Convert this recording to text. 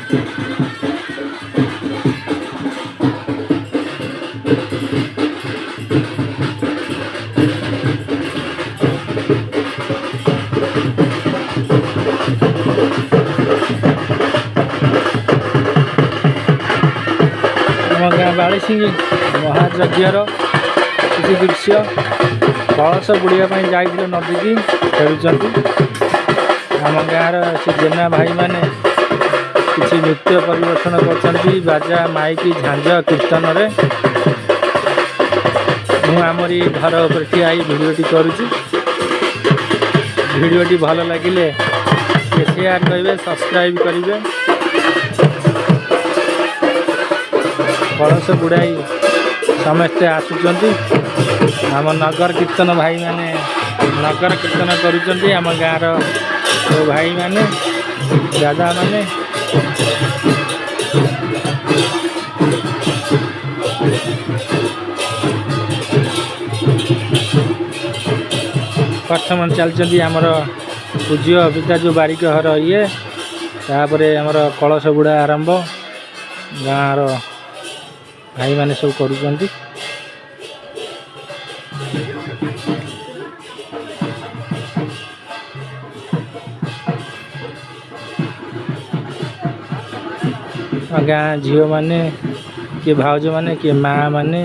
ଆମ ଗାଁ ବାଳିସିଙ୍ଗି ମହାଯଜ୍ଞର କିଛି ଦୃଶ୍ୟ। କଳସ ବୁଡ଼ିବା ପାଇଁ ଯାଇଥିଲେ ନଦୀକି, ଫେରୁଛନ୍ତି। ଆମ ଗାଁର ସେ ଜେନା ଭାଇମାନେ କିଛି ନୃତ୍ୟ ପରିବେଷଣ କରୁଛନ୍ତି ବାଜା ମାଇକି ଝାଞ୍ଜ କୀର୍ତ୍ତନରେ। ମୁଁ ଆମରି ଘର ଉପରେ ଠିଆ ହେଇ ଭିଡ଼ିଓଟି କରୁଛି। ଭିଡ଼ିଓଟି ଭଲ ଲାଗିଲେ ସେୟାର କରିବେ, ସବସ୍କ୍ରାଇବ୍ କରିବେ। କଳସ ବୁଡ଼ାଇ ସମସ୍ତେ ଆସୁଛନ୍ତି। ଆମ ନଗର କୀର୍ତ୍ତନ ଭାଇମାନେ ନଗର କୀର୍ତ୍ତନ କରୁଛନ୍ତି। ଆମ ଗାଁର ଭାଇମାନେ ଦାଦାମାନେ ପ୍ରଥମ ଚାଲିଛନ୍ତି ଆମର ପୂଜ୍ୟ ପିତା ଯେଉଁ ବାରିକ ଘର ଇଏ। ତାପରେ ଆମର କଳସ ବୁଡ଼ା ଆରମ୍ଭ। ଗାଁର ଭାଇମାନେ ସବୁ କରୁଛନ୍ତି। ଗାଁ ଝିଅମାନେ, କିଏ ଭାଉଜମାନେ, କିଏ ମାଆ ମାନେ